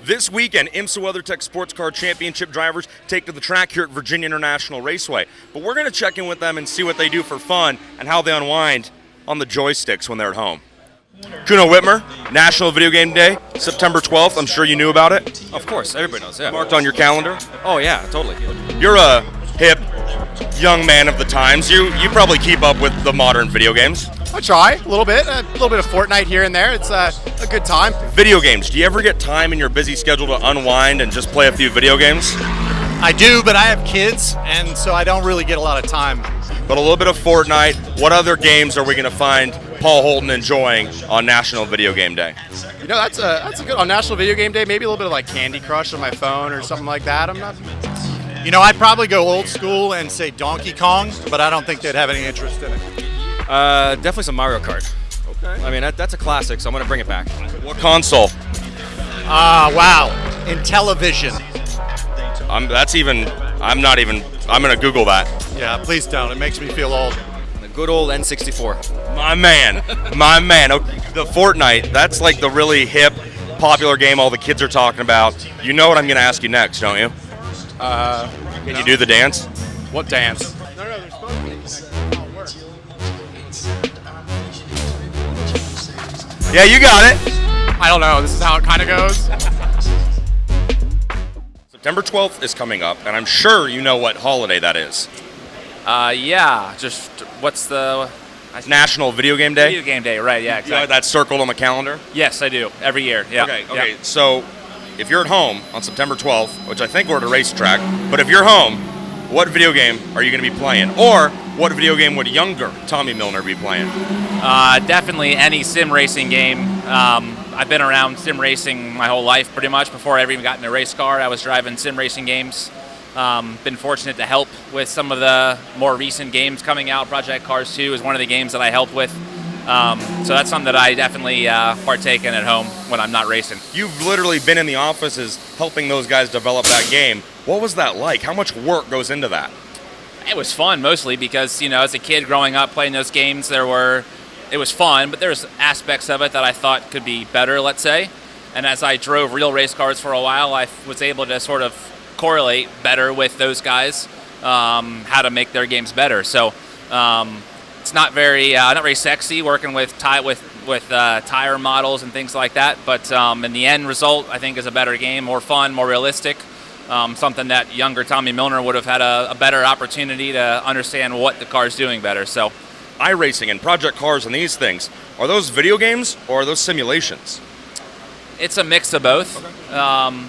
This weekend, IMSA WeatherTech Sports Car Championship drivers take to the track here at Virginia International Raceway. But we're going to check in with them and see what they do for fun and how they unwind on the joysticks when they're at home. Kuno Whitmer, National Video Game Day, September 12th. I'm sure you knew about it. Of course, everybody knows, yeah. Marked on your calendar. Oh, yeah, totally. You're a hip, young man of the times. You probably keep up with the modern video games. I try a little bit of Fortnite here and there. It's a good time. Video games. Do you ever get time in your busy schedule to unwind and just play a few video games? I do, but I have kids, and so I don't really get a lot of time. But a little bit of Fortnite. What other games are we going to find Paul Holton enjoying on National Video Game Day? You know, that's a good on National Video Game Day. Maybe a little bit of like Candy Crush on my phone or something like that. I'm not. You know, I'd probably go old school and say Donkey Kong, but I don't think they'd have any interest in it. Definitely some Mario Kart. Okay. I mean, that's a classic, so I'm going to bring it back. What console? Wow. Intellivision. I'm going to Google that. Yeah, please don't. It makes me feel old. The good old N64. My man. Okay. The Fortnite, that's like the really hip, popular game all the kids are talking about. You know what I'm going to ask you next, don't you? Can you do the dance? What dance? No, there's supposed to be. Yeah, you got it. I don't know. This is how it kind of goes. September 12th is coming up, and I'm sure you know what holiday that is. Yeah, just what's the... National Video Game Day? Video Game Day, right, yeah, exactly. You know that's circled on the calendar? Yes, I do, every year, yeah. Okay, yeah. So if you're at home on September 12th, which I think we're at a racetrack, but if you're home, what video game are you going to be playing? Or what video game would younger Tommy Milner be playing? Definitely any sim racing game. I've been around sim racing my whole life pretty much. Before I ever even got in a race car, I was driving sim racing games. Been fortunate to help with some of the more recent games coming out. Project Cars 2 is one of the games that I helped with. So that's something that I definitely partake in at home when I'm not racing. You've literally been in the offices helping those guys develop that game. What was that like? How much work goes into that? It was fun mostly because, you know, as a kid growing up playing those games, it was fun, but there's aspects of it that I thought could be better, let's say. And as I drove real race cars for a while, I was able to sort of correlate better with those guys, how to make their games better. So it's not very sexy working with tire models and things like that. But in the end result, I think is a better game, more fun, more realistic. Something that younger Tommy Milner would have had a better opportunity to understand what the car's doing better. So, iRacing and Project Cars and these things, are those video games or are those simulations? It's a mix of both. Okay.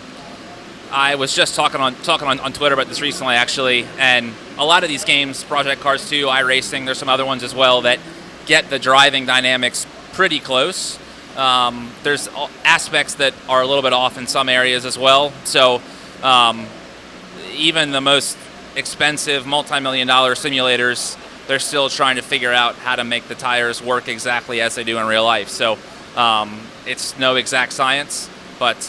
I was just talking on Twitter about this recently, actually, and a lot of these games, Project Cars 2, iRacing, there's some other ones as well that get the driving dynamics pretty close. There's aspects that are a little bit off in some areas as well. So even the most expensive multi-million-dollar simulators, they're still trying to figure out how to make the tires work exactly as they do in real life. So it's no exact science, but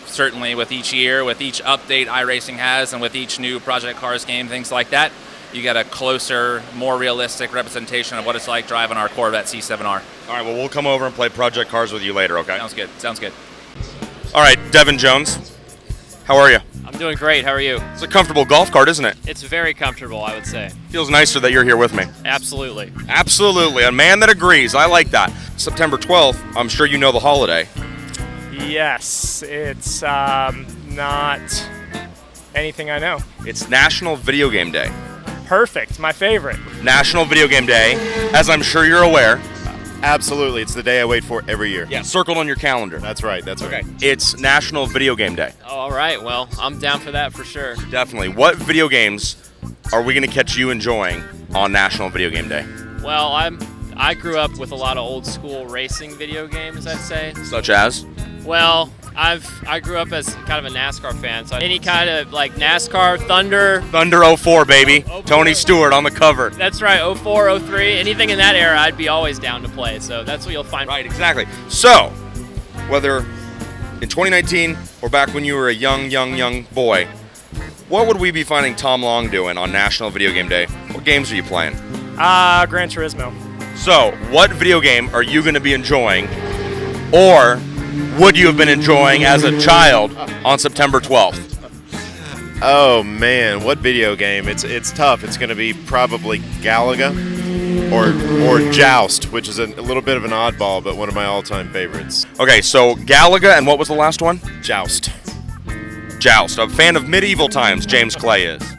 certainly with each year, with each update iRacing has, and with each new Project Cars game, things like that, you get a closer, more realistic representation of what it's like driving our Corvette C7R. All right, well, we'll come over and play Project Cars with you later, okay? Sounds good. All right, Devin Jones, how are you? I'm doing great. How are you? It's a comfortable golf cart, isn't it? It's very comfortable, I would say. Feels nicer that you're here with me. Absolutely. Absolutely. A man that agrees. I like that. September 12th, I'm sure you know the holiday. Yes, it's not anything I know. It's National Video Game Day. Perfect. My favorite. National Video Game Day, as I'm sure you're aware. Absolutely. It's the day I wait for every year. Yeah, circled on your calendar. That's right. Okay. It's National Video Game Day. All right. Well, I'm down for that for sure. Definitely. What video games are we going to catch you enjoying on National Video Game Day? Well, I grew up with a lot of old school racing video games, I'd say. Such as? Well, I grew up as kind of a NASCAR fan, so any kind of like NASCAR, Thunder 04, baby. 04. Tony Stewart on the cover. That's right, 04, 03, anything in that era, I'd be always down to play. So that's what you'll find. Right, exactly. So, whether in 2019 or back when you were a young boy, what would we be finding Tom Long doing on National Video Game Day? What games are you playing? Gran Turismo. So, what video game are you going to be enjoying? Or would you have been enjoying as a child on September 12th? Oh man, what video game? It's tough. It's going to be probably Galaga or Joust, which is a little bit of an oddball, but one of my all-time favorites. Okay, so Galaga, and what was the last one? Joust. Joust. A fan of medieval times, James Clay is.